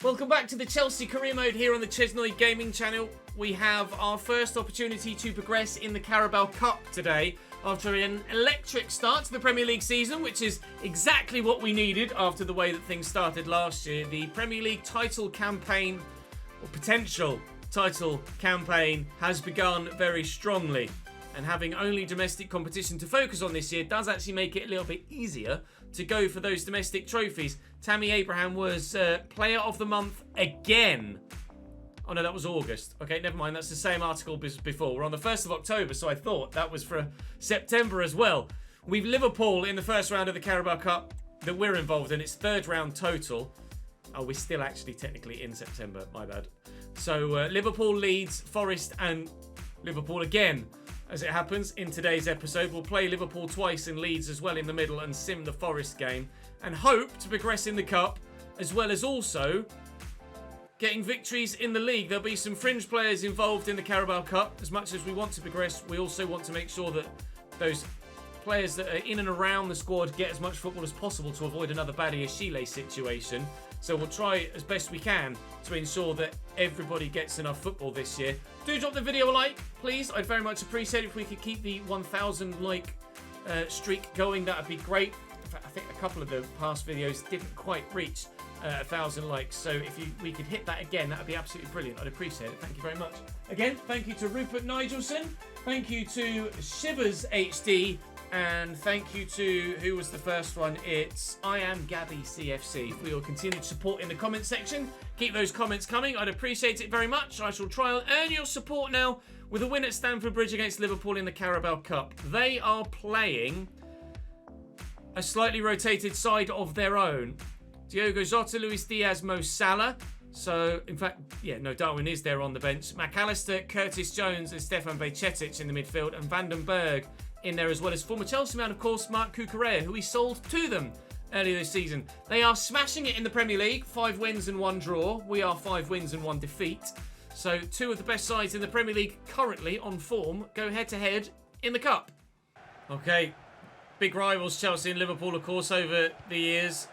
Welcome back to the Chelsea Career Mode here on the ChesnoidGaming channel. We have our first opportunity to progress in the Carabao Cup today after an electric start to the Premier League season, which is exactly what we needed after the way that things started last year. The Premier League title campaign, or potential title campaign, has begun very strongly. And having only domestic competition to focus on this year does actually make it a little bit easier to go for those domestic trophies. Tammy Abraham was Player of the Month again. Oh no, that was August. Okay, never mind. That's the same article as before. We're on the 1st of October, so I thought that was for September as well. We've Liverpool in the first round of the Carabao Cup that we're involved in. It's third round total. Oh, we're still actually technically in September. My bad. So Liverpool, Leeds, Forest, and Liverpool again. As it happens, in today's episode, we'll play Liverpool twice and Leeds as well in the middle and sim the Forest game and hope to progress in the Cup, as well as also getting victories in the league. There'll be some fringe players involved in the Carabao Cup. As much as we want to progress, we also want to make sure that those players that are in and around the squad get as much football as possible to avoid another Badia Chile situation. So we'll try as best we can to ensure that everybody gets enough football this year. Do drop the video a like, please. I'd very much appreciate it if we could keep the 1,000 like streak going. That would be great. In fact, I think a couple of the past videos didn't quite reach 1,000 likes. So if we could hit that again, that would be absolutely brilliant. I'd appreciate it. Thank you very much. Again, thank you to Rupert Nigelson. Thank you to Shivers HD. And thank you to, who was the first one? It's I Am Gabby CFC for your continued support in the comment section. Keep those comments coming. I'd appreciate it very much. I shall try and earn your support now with a win at Stamford Bridge against Liverpool in the Carabao Cup. They are playing a slightly rotated side of their own. Diogo Jota, Luis Diaz, Mo Salah. So, in fact, yeah, no, Darwin is there on the bench. McAllister, Curtis Jones and Stefan Bajcetic in the midfield, and Vandenberg in there, as well as former Chelsea man, of course, Marc Cucurella, who we sold to them earlier this season. They are smashing it in the Premier League. 5 wins and 1 draw. We are 5 wins and 1 defeat. So 2 of the best sides in the Premier League currently on form go head-to-head in the Cup. Okay, big rivals Chelsea and Liverpool, of course, over the years,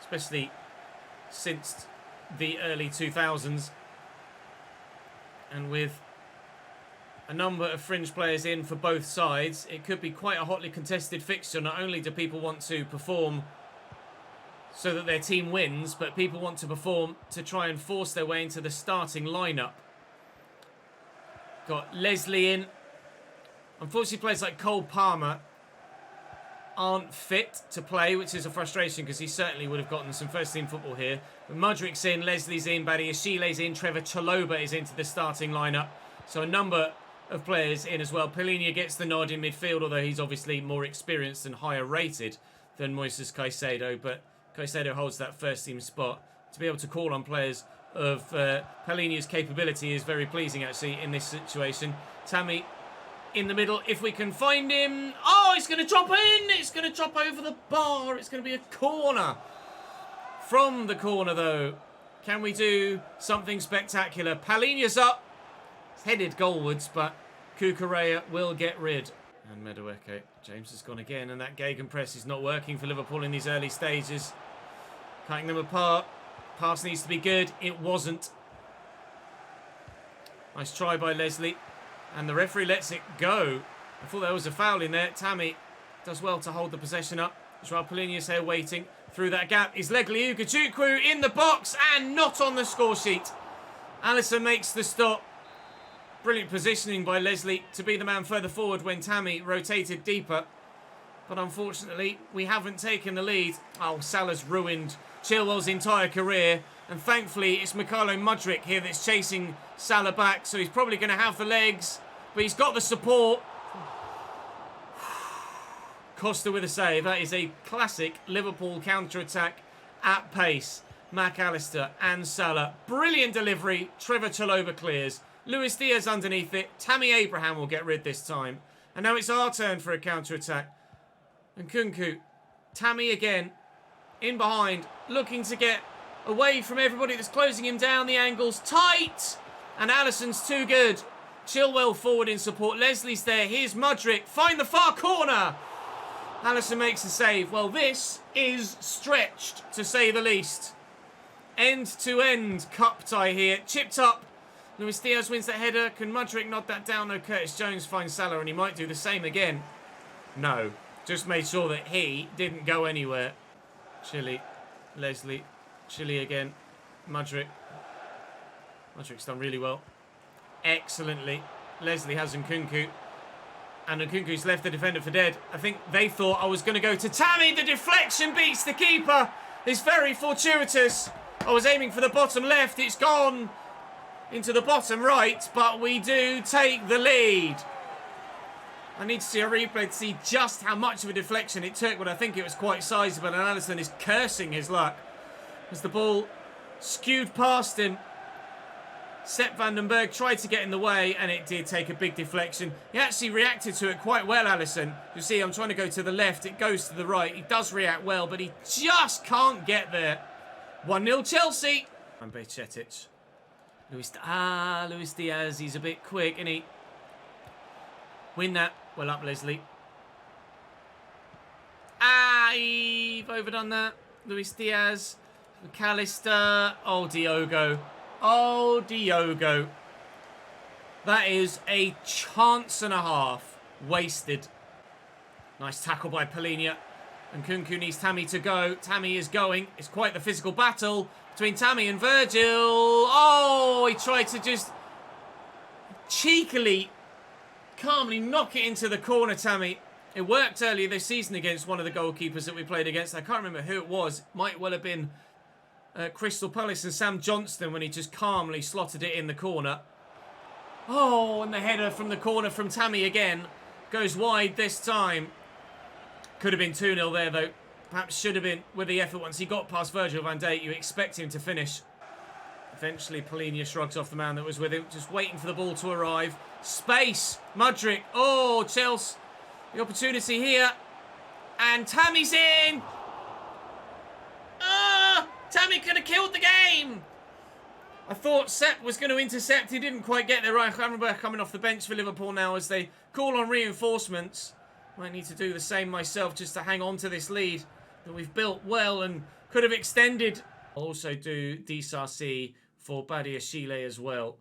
especially since the early 2000s. And with a number of fringe players in for both sides, it could be quite a hotly contested fixture. Not only do people want to perform so that their team wins, but people want to perform to try and force their way into the starting lineup. Got Leslie in. Unfortunately, players like Cole Palmer aren't fit to play, which is a frustration because he certainly would have gotten some first-team football here. But Mudrik's in, Leslie's in, Badia Chile's in, Trevor Chalobah is into the starting lineup. So a number of players in as well. Palhinha gets the nod in midfield, although he's obviously more experienced and higher rated than Moises Caicedo, but Caicedo holds that first team spot. To be able to call on players of Palhinha's capability is very pleasing actually in this situation. Tammy in the middle, if we can find him. Oh, it's going to drop in! It's going to drop over the bar. It's going to be a corner. From the corner though, can we do something spectacular? Palhinha's up. Headed goalwards, but Cucurella will get rid. And Medueke, James has gone again, and that gegenpress is not working for Liverpool in these early stages. Cutting them apart. Pass needs to be good. It wasn't. Nice try by Leslie. And the referee lets it go. I thought there was a foul in there. Tammy does well to hold the possession up. Joao Palhinha's here waiting. Through that gap is Legli Ugachukwu in the box and not on the score sheet. Alisson makes the stop. Brilliant positioning by Leslie to be the man further forward when Tammy rotated deeper. But unfortunately, we haven't taken the lead. Oh, Salah's ruined Chilwell's entire career. And thankfully, it's Mykhailo Mudryk here that's chasing Salah back. So he's probably going to have the legs. But he's got the support. Costa with a save. That is a classic Liverpool counter-attack at pace. McAllister and Salah. Brilliant delivery. Trevor Chalobah clears. Luis Diaz underneath it. Tammy Abraham will get rid this time. And now it's our turn for a counter-attack. And Kunku. Tammy again. In behind. Looking to get away from everybody that's closing him down. The angle's tight. And Alisson's too good. Chilwell forward in support. Leslie's there. Here's Mudryk. Find the far corner. Alisson makes a save. Well, this is stretched, to say the least. End-to-end cup tie here. Chipped up. Luis Diaz wins that header. Can Mudryk knock that down? No, Curtis Jones finds Salah, and he might do the same again. No. Just made sure that he didn't go anywhere. Chile. Leslie. Chile again. Mudryk. Mudryk's done really well. Excellently. Leslie has Nkunku. And Nkunku's left the defender for dead. I think they thought I was going to go to Tammy. The deflection beats the keeper. It's very fortuitous. I was aiming for the bottom left. It's gone into the bottom right. But we do take the lead. I need to see a replay to see just how much of a deflection it took. But I think it was quite sizable. And Alisson is cursing his luck as the ball skewed past him. Sepp van den Berg tried to get in the way, and it did take a big deflection. He actually reacted to it quite well, Alisson. You see, I'm trying to go to the left. It goes to the right. He does react well, but he just can't get there. 1-0 Chelsea. And Bajcetic. Luis Diaz. He's a bit quick, and he win that. Well up, Leslie. You've overdone that. Luis Diaz. McAllister. Oh, Diogo. Oh, Diogo. That is a chance and a half wasted. Nice tackle by Polinia. And Nkunku needs Tammy to go. Tammy is going. It's quite the physical battle between Tammy and Virgil. Oh, he tried to just cheekily, calmly knock it into the corner, Tammy. It worked earlier this season against one of the goalkeepers that we played against. I can't remember who it was. Might well have been Crystal Palace and Sam Johnston when he just calmly slotted it in the corner. Oh, and the header from the corner from Tammy again. Goes wide this time. Could have been 2-0 there, though. Perhaps should have been with the effort once he got past Virgil van Dijk. You expect him to finish. Eventually, Polinia shrugs off the man that was with him. Just waiting for the ball to arrive. Space. Mudryk. Oh, Chelsea. The opportunity here. And Tammy's in. Tammy could have killed the game. I thought Sepp was going to intercept. He didn't quite get there right. I remember coming off the bench for Liverpool now as they call on reinforcements. Might need to do the same myself just to hang on to this lead that we've built well and could have extended. I'll also do DSRC for Badiashile as well.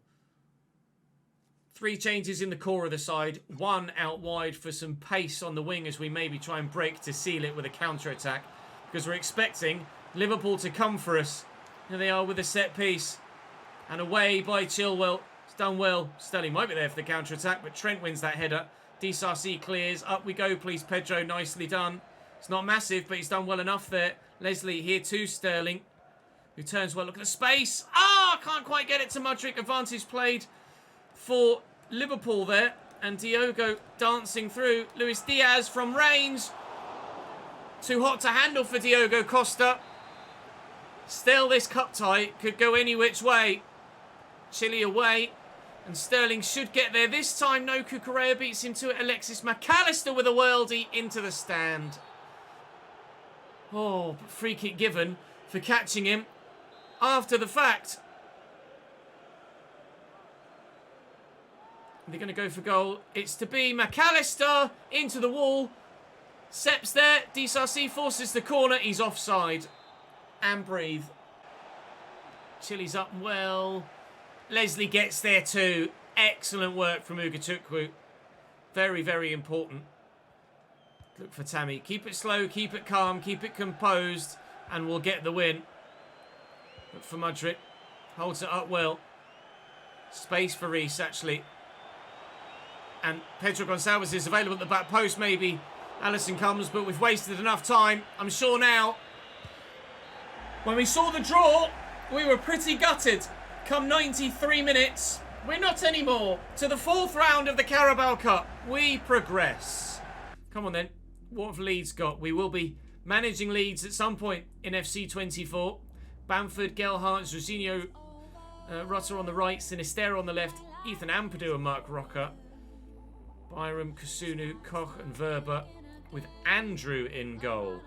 3 changes in the core of the side. 1 out wide for some pace on the wing as we maybe try and break to seal it with a counter-attack. Because we're expecting Liverpool to come for us. Here they are with a set piece. And away by Chilwell. It's done well. Sterling might be there for the counter-attack, but Trent wins that header. DSRC clears. Up we go, please, Pedro. Nicely done. It's not massive, but he's done well enough there. Leslie here to Sterling, who turns well. Look at the space. Can't quite get it to Mudryk. Advantage played for Liverpool there. And Diogo dancing through. Luis Diaz from range. Too hot to handle for Diogo Costa. Still, this cup tie could go any which way. Chile away. And Sterling should get there. This time, no, Cucurella beats him to it. Alexis McAllister with a worldie into the stand. Oh, but free kick given for catching him after the fact. They're going to go for goal. It's to be McAllister into the wall. Sepp's there. DSRC forces the corner. He's offside. And breathe. Chile's up well. Leslie gets there too. Excellent work from Ugatukwu. Very, very important. Look for Tammy. Keep it slow, keep it calm, keep it composed, and we'll get the win. Look for Mudryk. Holds it up well. Space for Reece, actually. And Pedro Gonçalves is available at the back post, maybe. Alisson comes, but we've wasted enough time. I'm sure now. When we saw the draw, we were pretty gutted. Come 93 minutes, we're not anymore. To the 4th round of the Carabao Cup, we progress. Come on then, what have Leeds got? We will be managing Leeds at some point in FC24. Bamford, Gelhardt, Jorginho, Rutter on the right, Sinistera on the left, Ethan Ampadu and Mark Rocker. Byram, Kusunu, Koch and Verba with Andrew in goal.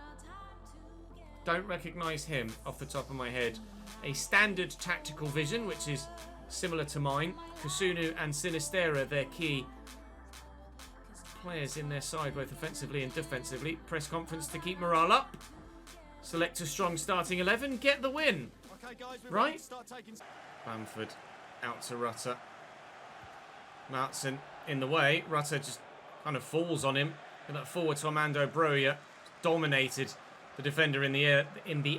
Don't recognise him off the top of my head. A standard tactical vision, which is similar to mine. Kusunu and Sinistera, their key players in their side, both offensively and defensively. Press conference to keep morale up. Select a strong starting 11, get the win. right? Bamford out to Rutter. Martson in the way. Rutter just kind of falls on him. And that forward to Armando Broja. Dominated the defender in the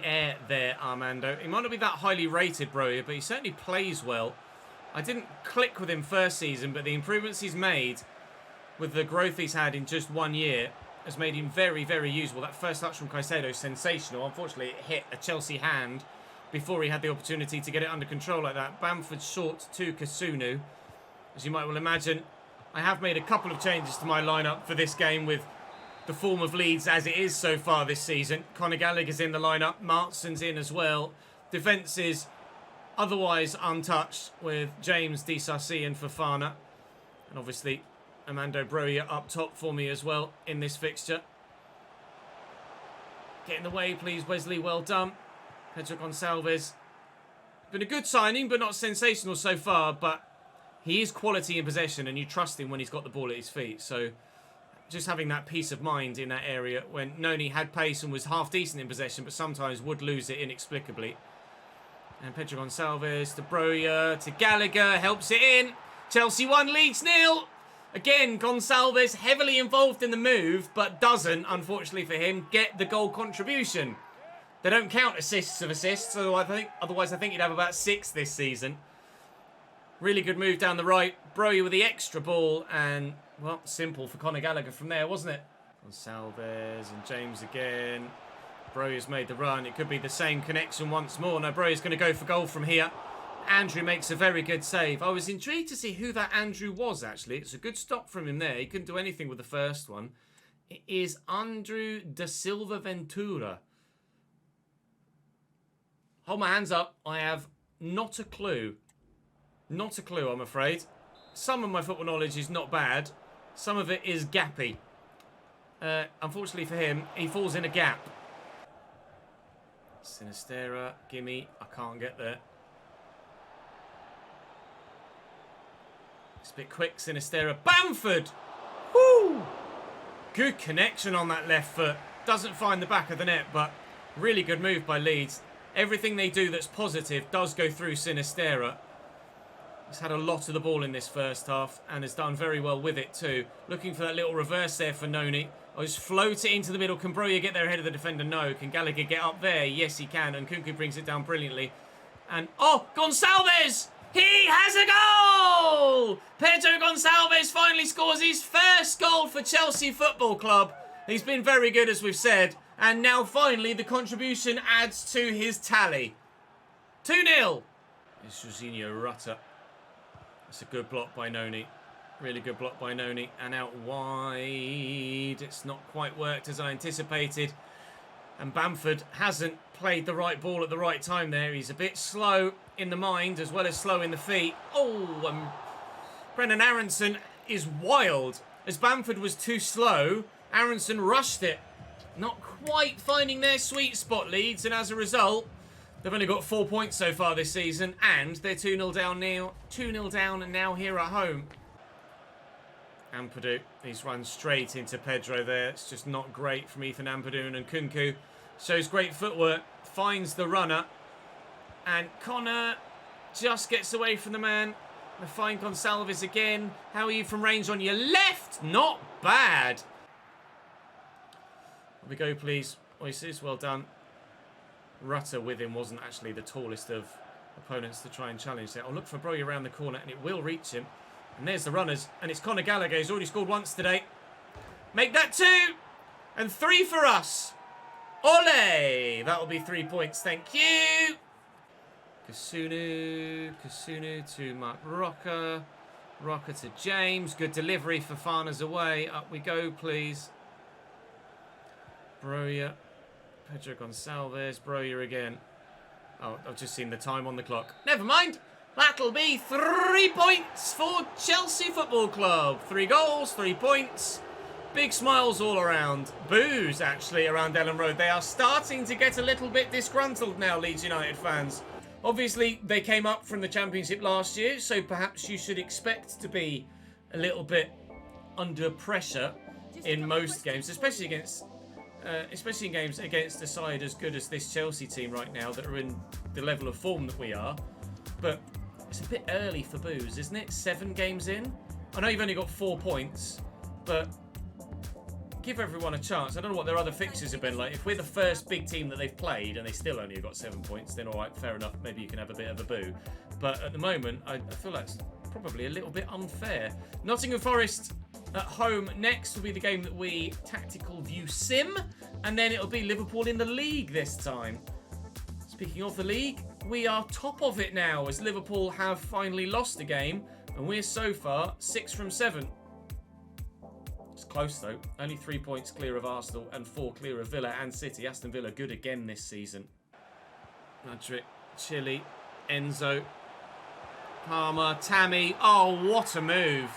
air there, Armando. He might not be that highly rated, Broja, but he certainly plays well. I didn't click with him first season, but the improvements he's made with the growth he's had in just 1 year has made him very, very usable. That first touch from Caicedo is sensational. Unfortunately, it hit a Chelsea hand before he had the opportunity to get it under control like that. Bamford short to Kasunu. As you might well imagine, I have made a couple of changes to my lineup for this game with the form of Leeds as it is so far this season. Conor Gallagher's in the lineup. Martson's in as well. Defence is otherwise untouched with James, Disasi and Fofana. And obviously, Armando Broja up top for me as well in this fixture. Get in the way, please, Wesley. Well done. Pedro Gonçalves. Been a good signing, but not sensational so far. But he is quality in possession, and you trust him when he's got the ball at his feet. So just having that peace of mind in that area when Noni had pace and was half decent in possession, but sometimes would lose it inexplicably. And Pedro Gonçalves to Broja to Gallagher. Helps it in. Chelsea 1, Leeds 0. Again, Gonçalves heavily involved in the move, but doesn't, unfortunately for him, get the goal contribution. They don't count assists of assists, so otherwise I think you'd have about 6 this season. Really good move down the right. Broja with the extra ball, and, well, simple for Conor Gallagher from there, wasn't it? Gonçalves and James again. Broja's made the run. It could be the same connection once more. No, Broja's going to go for goal from here. Andrew makes a very good save. I was intrigued to see who that Andrew was, actually. It's a good stop from him there. He couldn't do anything with the first one. It is Andrew da Silva Ventura. Hold my hands up. I have not a clue. Not a clue, I'm afraid. Some of my football knowledge is not bad. Some of it is gappy. Unfortunately for him, he falls in a gap. Sinistera, gimme. I can't get there. It's a bit quick, Sinistera. Bamford! Woo! Good connection on that left foot. Doesn't find the back of the net, but really good move by Leeds. Everything they do that's positive does go through Sinistera. He's had a lot of the ball in this first half and has done very well with it too. Looking for that little reverse there for Noni. I'll just float it into the middle. Can Broja get there ahead of the defender? No. Can Gallagher get up there? Yes, he can. And Kunku brings it down brilliantly. And, oh, Gonçalves! He has a goal! Pedro Gonçalves finally scores his first goal for Chelsea Football Club. He's been very good, as we've said. And now, finally, the contribution adds to his tally. 2-0. It's Jorginho Rutter. It's a good block by Noni. Really good block by Noni. And out wide. It's not quite worked as I anticipated. And Bamford hasn't played the right ball at the right time there. He's a bit slow in the mind as well as slow in the feet. Oh, Brendan Aronson is wild. As Bamford was too slow, Aronson rushed it. Not quite finding their sweet spot, Leeds. And as a result, they've only got 4 points so far this season. And they're 2-0 down now. 2-0 down and now here at home. Ampadu, he's run straight into Pedro there. It's just not great from Ethan Ampadu, and Kunku shows great footwork, finds the runner, and Connor just gets away from the man. They find Gonçalves again. How are you from range on your left? Not bad. Here we go, please. Oasis, well done. Rutter with him wasn't actually the tallest of opponents to try and challenge there. I'll look for Broja around the corner, and it will reach him. And there's the runners. And it's Conor Gallagher. He's already scored once today. Make that 2. And 3 for us. Ole! That'll be 3 points. Thank you. Kasunu to Mark Rocker. Rocker to James. Good delivery. Fofana's away. Up we go, please. Broja. Pedro Gonçalves. Broja again. Oh, I've just seen the time on the clock. Never mind. That'll be 3 points for Chelsea Football Club. 3 goals, 3 points. Big smiles all around. Boos, actually, around Ellen Road. They are starting to get a little bit disgruntled now, Leeds United fans. Obviously, they came up from the Championship last year, so perhaps you should expect to be a little bit under pressure in most games, especially against especially in games against a side as good as this Chelsea team right now that are in the level of form that we are. But it's a bit early for boos, isn't it? 7 games in. I know you've only got 4 points, but give everyone a chance. I don't know what their other fixtures have been like. If we're the first big team that they've played and they still only got 7 points, then all right, fair enough. Maybe you can have a bit of a boo. But at the moment, I feel that's probably a little bit unfair. Nottingham Forest at home next will be the game that we tactical view sim, and then it'll be Liverpool in the league this time. Speaking of the league, we are top of it now as Liverpool have finally lost a game, and we're so far 6 from 7. It's close though, only 3 points clear of Arsenal and 4 clear of Villa and City. Aston Villa good again this season. Madrid, Chile, Enzo, Palmer, Tammy. Oh, what a move.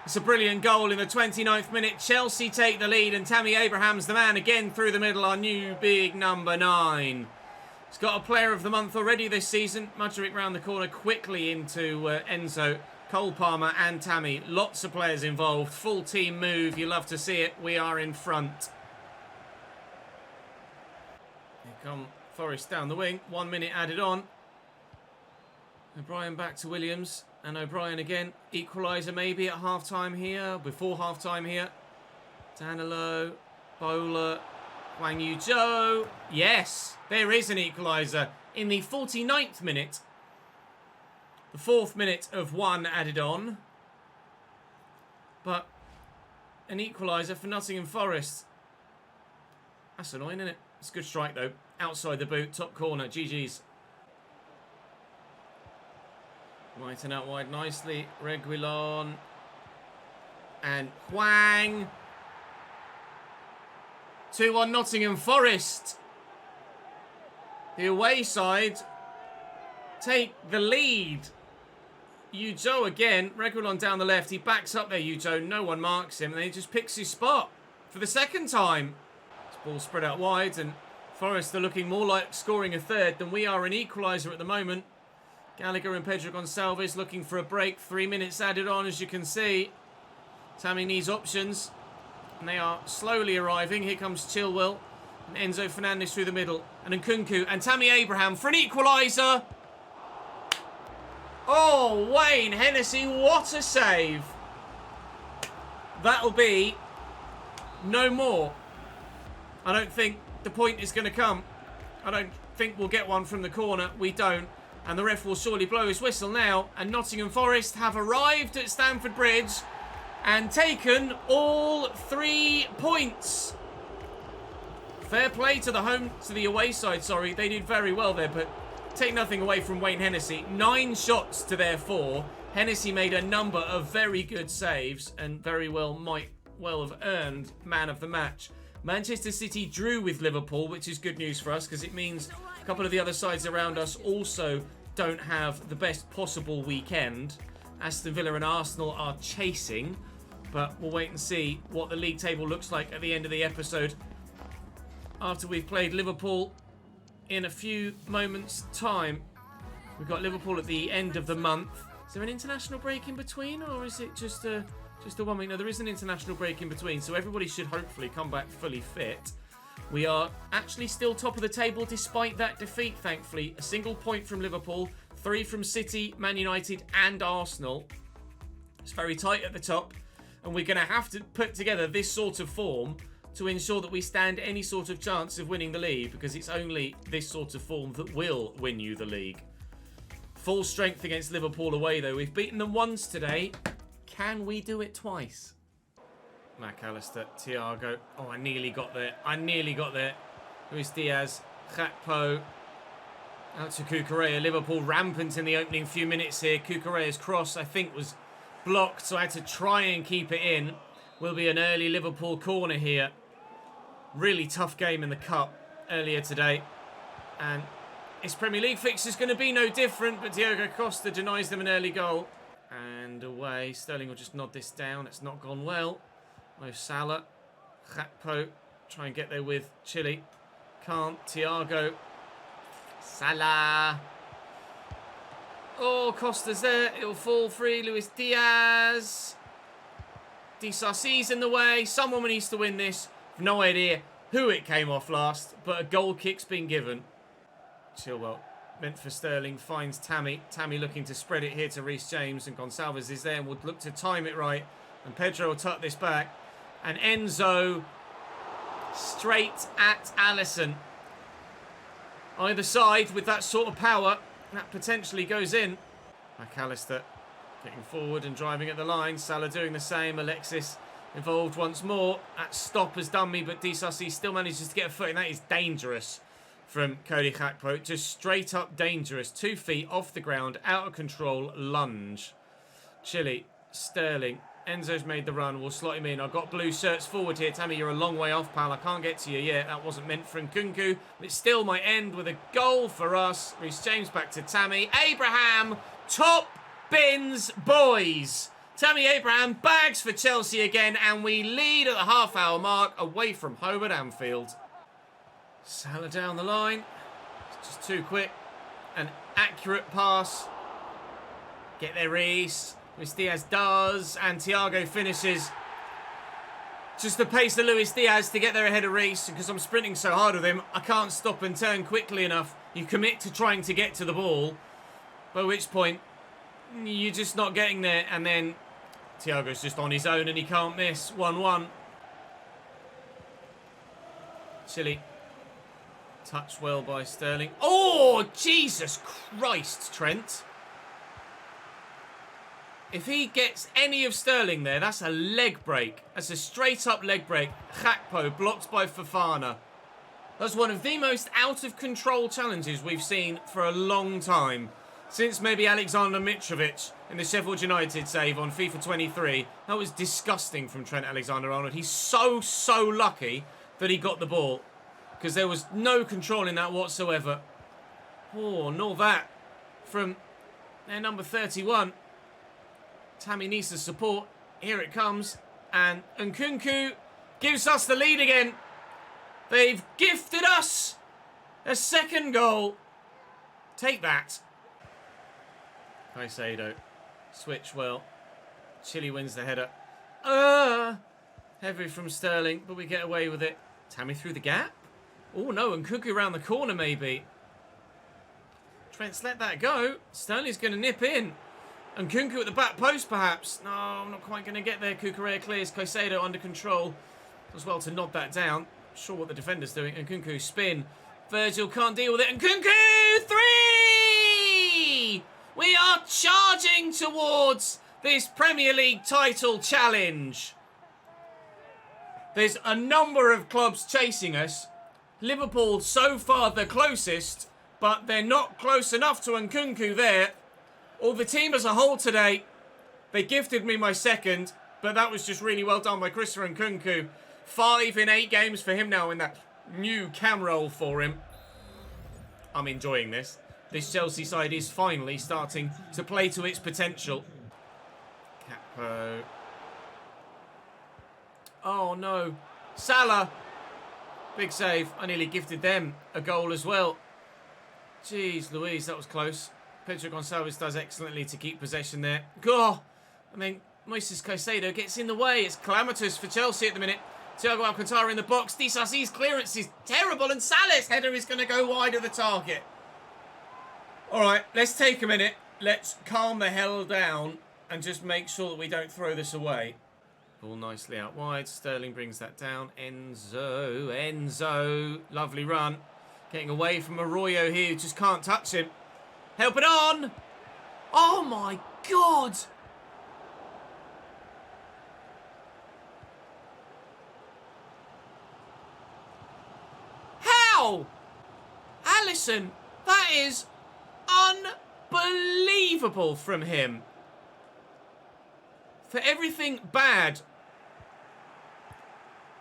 It's a brilliant goal in the 29th minute. Chelsea take the lead and Tammy Abraham's the man again through the middle, our new big number 9. He's got a player of the month already this season. Mudrick round the corner quickly into Enzo, Cole Palmer and Tammy. Lots of players involved. Full team move. You love to see it. We are in front. Here come Forest down the wing. 1 minute added on. O'Brien back to Williams. And O'Brien again. Equaliser maybe at half-time here. Before half-time here. Danilo. Bowler. Wang Yu-Zhou. Yes, there is an equaliser in the 49th minute. The 4th minute of 1 added on. But an equaliser for Nottingham Forest. That's annoying, isn't it? It's a good strike though. Outside the boot, top corner. GG's. Whiten out wide nicely. Reguilon. And Hwang. 2-1 Nottingham Forest. The away side take the lead. Yu-Zhou again. Reguilon down the left. He backs up there, Yu-Zhou. No one marks him. And then he just picks his spot for the second time. This ball spread out wide. And Forest are looking more like scoring a third than we are an equaliser at the moment. Gallagher and Pedro Gonçalves looking for a break. 3 minutes added on, as you can see. Tammy needs options. And they are slowly arriving. Here comes Chilwell. And Enzo Fernandez through the middle. And Nkunku and Tammy Abraham for an equaliser. Oh, Wayne Hennessy, what a save. That'll be no more. I don't think the point is going to come. I don't think we'll get one from the corner. We don't. And the ref will surely blow his whistle now. And Nottingham Forest have arrived at Stamford Bridge and taken all 3 points. Fair play to the away side, sorry. They did very well there, but take nothing away from Wayne Hennessy. 9 shots to their 4. Hennessy made a number of very good saves and very well might well have earned man of the match. Manchester City drew with Liverpool, which is good news for us because it means a couple of the other sides around us also don't have the best possible weekend. Aston Villa and Arsenal are chasing, but we'll wait and see what the league table looks like at the end of the episode after we've played Liverpool in a few moments' time. We've got Liverpool at the end of the month. Is there an international break in between, or is it just a 1 week? No, there is an international break in between, so everybody should hopefully come back fully fit. We are actually still top of the table despite that defeat, thankfully. A single point from Liverpool, 3 from City, Man United and Arsenal. It's very tight at the top, and we're going to have to put together this sort of form to ensure that we stand any sort of chance of winning the league, because it's only this sort of form that will win you the league. Full strength against Liverpool away, though. We've beaten them once today. Can we do it twice? McAllister, Thiago. Oh, I nearly got there. Luis Diaz, Gakpo. Out to Cucurella. Liverpool rampant in the opening few minutes here. Cucurella's cross, I think, was blocked, so I had to try and keep it in. Will be an early Liverpool corner here. Really tough game in the Cup earlier today. And his Premier League fixture is going to be no different, but Diogo Costa denies them an early goal. And away. Sterling will just nod this down. It's not gone well. Mo Salah. Gakpo. Try and get there with Chile. Can't. Thiago. Salah. Oh, Costa's there. It'll fall free. Luis Diaz. Di Sarsi's in the way. Someone needs to win this. No idea. who it came off last, but a goal kick's been given. Chilwell, meant for Sterling, finds Tammy. Tammy looking to spread it here to Reece James, and Gonçalves is there and would look to time it right. And Pedro will tuck this back. And Enzo straight at Alisson. Either side with that sort of power, that potentially goes in. McAllister getting forward and driving at the line. Salah doing the same. Alexis involved once more. That stop has done me, but Disasi still manages to get a foot in. That is dangerous from Cody Gakpo. Just straight up dangerous. 2 feet off the ground, out of control, lunge. Chile, Sterling. Enzo's made the run. We'll slot him in. I've got blue shirts forward here. Tammy, you're a long way off, pal. I can't get to you yet. That wasn't meant for Nkunku. But it still might end with a goal for us. Reece James back to Tammy. Abraham, top bins, boys. Tammy Abraham bags for Chelsea again. And we lead at the half-hour mark away from home at Anfield. Salah down the line. It's just too quick. An accurate pass. Get there, Reece. Luis Diaz does, and Thiago finishes. Just the pace of Luis Diaz to get there ahead of Reece, because I'm sprinting so hard with him, I can't stop and turn quickly enough. You commit to trying to get to the ball, by which point you're just not getting there, and then Thiago's just on his own and he can't miss. 1-1. Chile. Touched well by Sterling. Oh, Jesus Christ, Trent. If he gets any of Sterling there, that's a leg break. That's a straight-up leg break. Gakpo blocked by Fofana. That's one of the most out-of-control challenges we've seen for a long time. Since maybe Alexander Mitrovic in the Sheffield United save on FIFA 23. That was disgusting from Trent Alexander-Arnold. He's so lucky that he got the ball, because there was no control in that whatsoever. Oh, nor that from their number 31. Tammy needs the support. Here it comes. And Nkunku gives us the lead again. They've gifted us a second goal. Take that. Caicedo. Switch well. Chile wins the header. Heavy from Sterling, but we get away with it. Tammy through the gap. Oh no, Nkunku around the corner maybe. Trent's let that go. Sterling's going to nip in. And Nkunku at the back post, perhaps. No, I'm not quite going to get there. Cucurella clears. Caicedo under control. As well to nod that down. Not sure what the defender's doing. And Nkunku spin. Virgil can't deal with it. And Nkunku 3! We are charging towards this Premier League title challenge. There's a number of clubs chasing us. Liverpool so far the closest, but they're not close enough to Nkunku there. Or the team as a whole today, they gifted me my second, but that was just really well done by Christopher Nkunku. 5 in 8 games for him now in that new cam roll for him. I'm enjoying this. This Chelsea side is finally starting to play to its potential. Gakpo. Oh no. Salah. Big save. I nearly gifted them a goal as well. Jeez Louise, that was close. Pedro Gonçalves does excellently to keep possession there. God! I mean, Moises Caicedo gets in the way. It's calamitous for Chelsea at the minute. Thiago Alcantara in the box. Disasi's clearance is terrible, and Salah's header is going to go wide of the target. Alright, let's take a minute. Let's calm the hell down and just make sure that we don't throw this away. Ball nicely out wide. Sterling brings that down. Enzo. Lovely run. Getting away from Arroyo here, who just can't touch him. Help it on! Oh my God! How? Alisson, that is unbelievable from him. For everything bad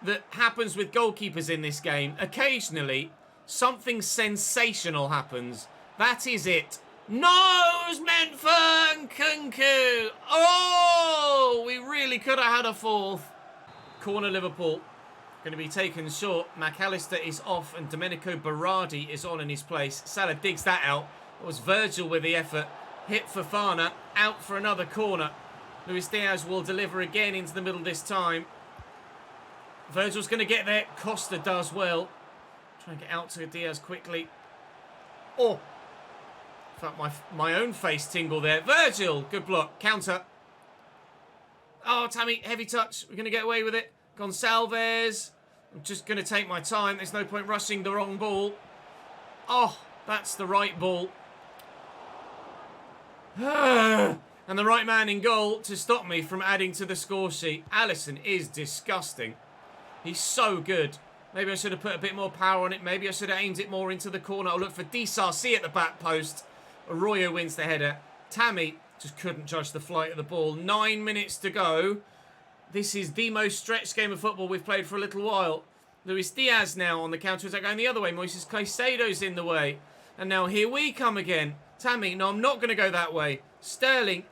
that happens with goalkeepers in this game, occasionally something sensational happens. That is it. Nose meant for Nkunku. Oh, we really could have had a fourth. Corner Liverpool. Going to be taken short. McAllister is off and Domenico Berardi is on in his place. Salah digs that out. It was Virgil with the effort. Hit Fofana. Out for another corner. Luis Diaz will deliver again into the middle this time. Virgil's going to get there. Costa does well. Try and get out to Diaz quickly. Oh! Felt my own face tingle there. Virgil! Good block. Counter. Oh, Tammy, heavy touch. We're going to get away with it. Gonçalves. I'm just going to take my time. There's no point rushing the wrong ball. Oh, that's the right ball. And the right man in goal to stop me from adding to the score sheet. Alisson is disgusting. He's so good. Maybe I should have put a bit more power on it. Maybe I should have aimed it more into the corner. I'll look for DSRC at the back post. Arroyo wins the header. Tammy just couldn't judge the flight of the ball. 9 minutes to go. This is the most stretched game of football we've played for a little while. Luis Diaz now on the counter-attack going the other way. Moises Caicedo's in the way. And now here we come again. Tammy, no, I'm not going to go that way. Sterling.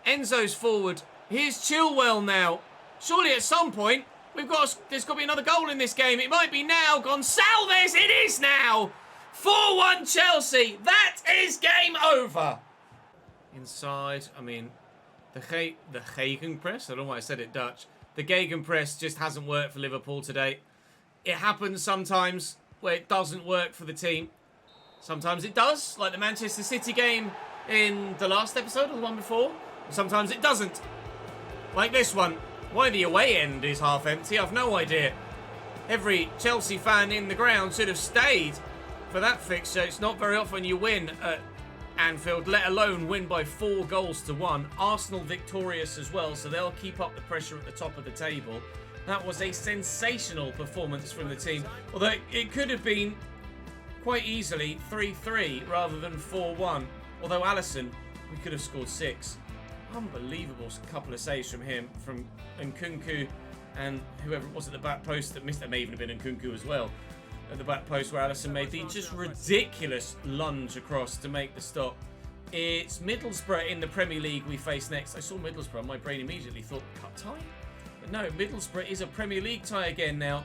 Enzo's forward. Here's Chilwell now. Surely at some point, there's got to be another goal in this game. It might be now. Gonçalves, it is now. 4-1 Chelsea. That is game over. Inside, I mean, the gegenpress. I don't know why I said it Dutch. The gegenpress just hasn't worked for Liverpool today. It happens sometimes where it doesn't work for the team. Sometimes it does, like the Manchester City game in the last episode or the one before. Sometimes it doesn't. Like this one. Why the away end is half empty, I've no idea. Every Chelsea fan in the ground should have stayed for that fixture. It's not very often you win at Anfield, let alone win by 4 goals to 1. Arsenal victorious as well, so they'll keep up the pressure at the top of the table. That was a sensational performance from the team. Although it could have been quite easily 3-3 rather than 4-1. Although Alisson, we could have scored 6. Unbelievable couple of saves from him, from Nkunku and whoever it was at the back post that missed. That may even have been Nkunku as well. At the back post where Alisson made the just ridiculous lunge across to make the stop. It's Middlesbrough in the Premier League we face next. I saw Middlesbrough, my brain immediately thought, cut tie? But no, Middlesbrough is a Premier League tie again now.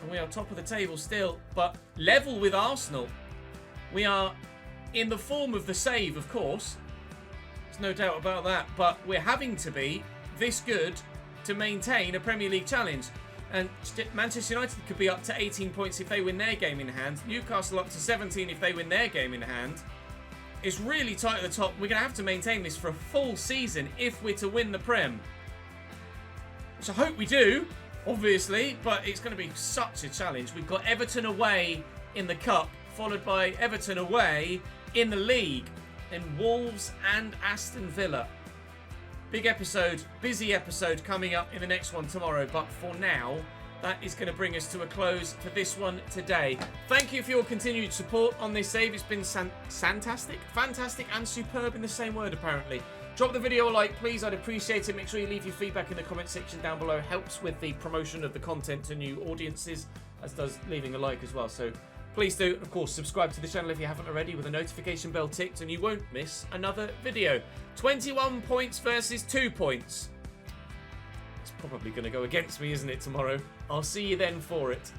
And we are top of the table still, but level with Arsenal. We are in the form of the save, of course. There's no doubt about that, but we're having to be this good to maintain a Premier League challenge. And Manchester United could be up to 18 points if they win their game in hand. Newcastle up to 17 if they win their game in hand. It's really tight at the top. We're going to have to maintain this for a full season if we're to win the Prem. Which I hope we do, obviously, but it's going to be such a challenge. We've got Everton away in the Cup, followed by Everton away in the League, and Wolves and Aston Villa. Big episode, busy episode coming up in the next one tomorrow, but for now, that is going to bring us to a close for this one today. Thank you for your continued support on this save. It's been fantastic and superb in the same word, apparently. Drop the video a like, please. I'd appreciate it. Make sure you leave your feedback in the comment section down below. Helps with the promotion of the content to new audiences, as does leaving a like as well. So please do, of course, subscribe to the channel if you haven't already with the notification bell ticked, and you won't miss another video. 21 points versus 2 points. It's probably going to go against me, isn't it, tomorrow? I'll see you then for it.